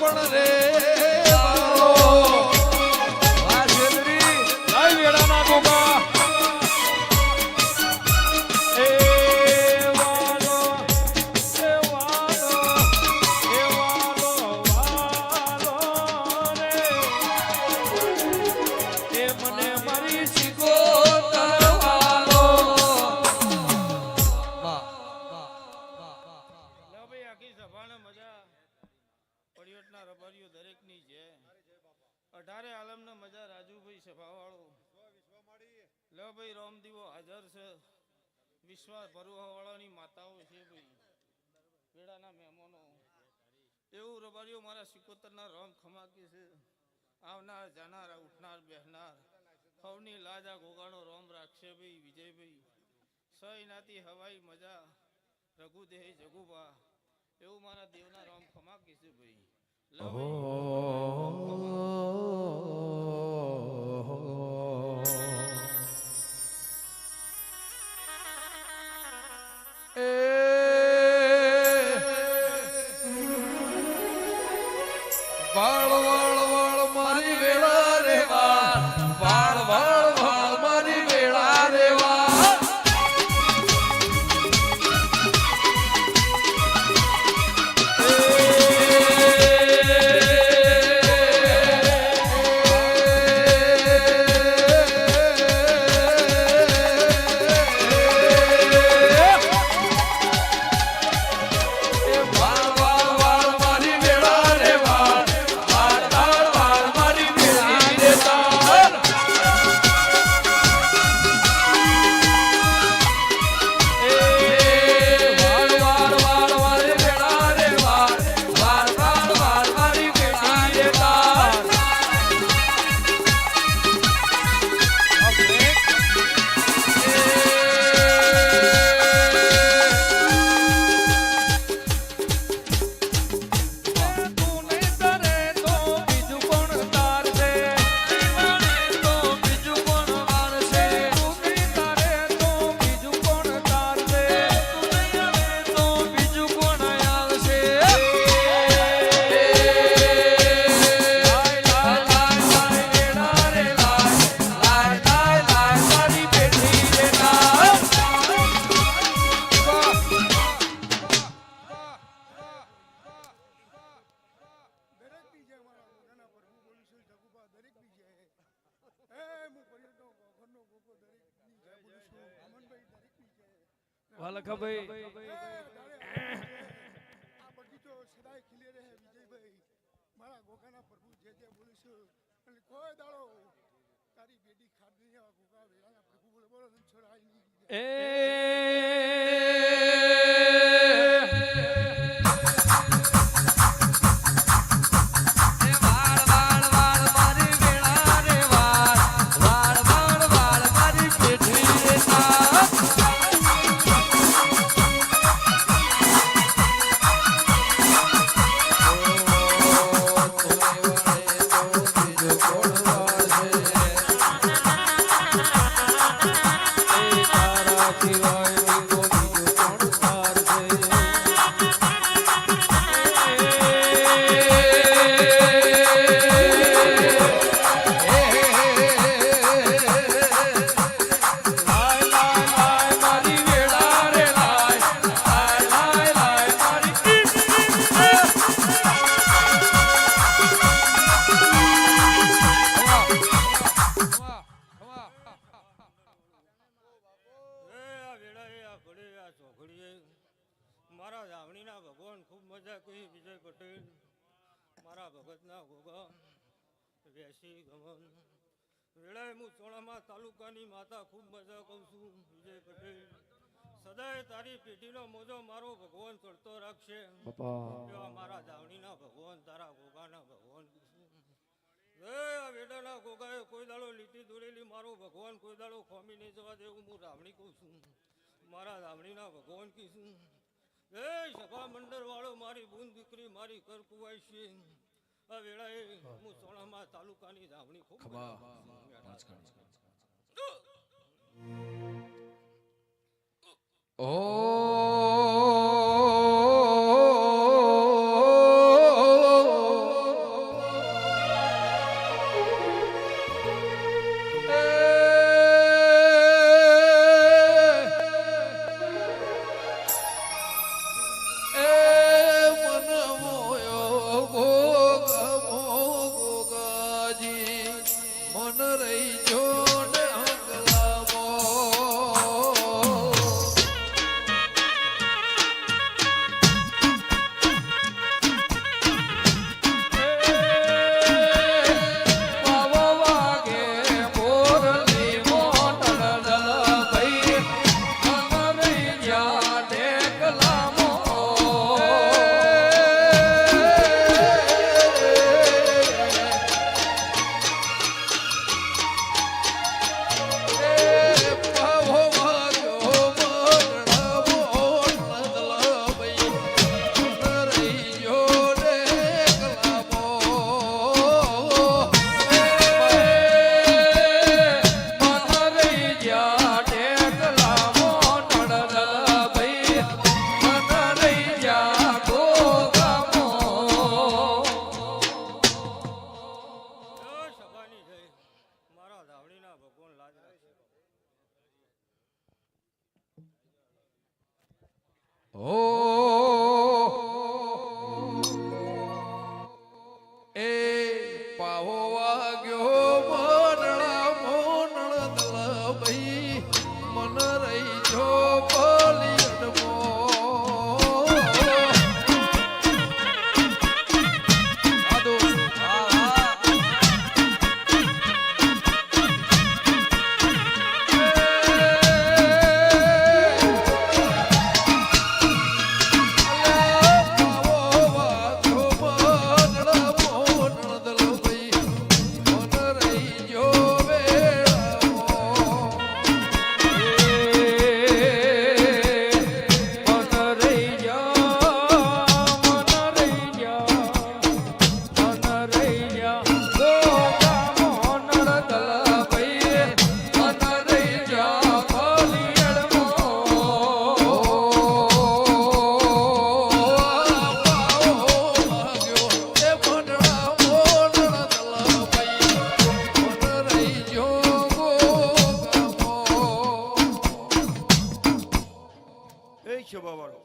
પણ રે વાલો વાજેરી લાઈ વેડાના ગોગા એ વાલો એ વાલો એ વાલો વાલો રે એ મને મારી શીખો તરવાલો વાહ દરેકની છે 18 આલમના મજા રાજુભાઈ સભાવાળો લે ભાઈ રામદીવો હાજર છે વિશ્વાસ ભરવાવાળાની માતાઓ છે ભાઈ વેડાના મહેમાનો એવું રબારીઓ મારા સિકોતરના રામ ખમાકી છે આવનાર જાનાર ઉઠનાર બેહનાર સૌની લાજા ગોગાનો રામ રાખશે ભાઈ વિજયભાઈ સૈનાથી હવાઈ મજા રઘુદેહ જગુબા એવું મારા દેવના રામ ખમાકી છે ભાઈ વાળ વાળ વાળ મારી વેળા રે વાળ વાળ વાળ મારી વેળા રે વાલખાભાઈ આ બગીચો સદાય ખીલે રહે વિજયભાઈ મારા ગોગાના પ્રભુ જે બોલું છું અને કોઈ દાડો તારી બેટી ખાધી ગોગા વેળાના પ્રભુ બોલે બોલો છોડાય નહીં મારા જાવણીના ભગવાન ખૂબ મજા કહી વિજય પટેલ મારા ભગતના ગોગા વેસી ગમન વેળાએ હું ચોણામાં તાલુકાની માતા ખૂબ મજા કહું છું વિજય પટેલ સદાય તારી પેઢીનો મોજો મારો ભગવાન ચડતો રાખશે એવા મારા જાવણીના ભગવાન તારા ગોગાના ભગવાન આ વેડાના ગોગાએ કોઈ દાડો લીટી દોરેલી મારો ભગવાન કોઈ દાડો ખોમી નહીં જવા દેવું હું રાવણી કહું છું મારા રાવણીના ભગવાન કહીશું એ સભા મંડળ વાળો મારી બૂન દીકરી મારી કર કુવાય છે આ વેળાએ હું સોણામાં તાલુકાની રાવણી ખૂબ ઓ ઓ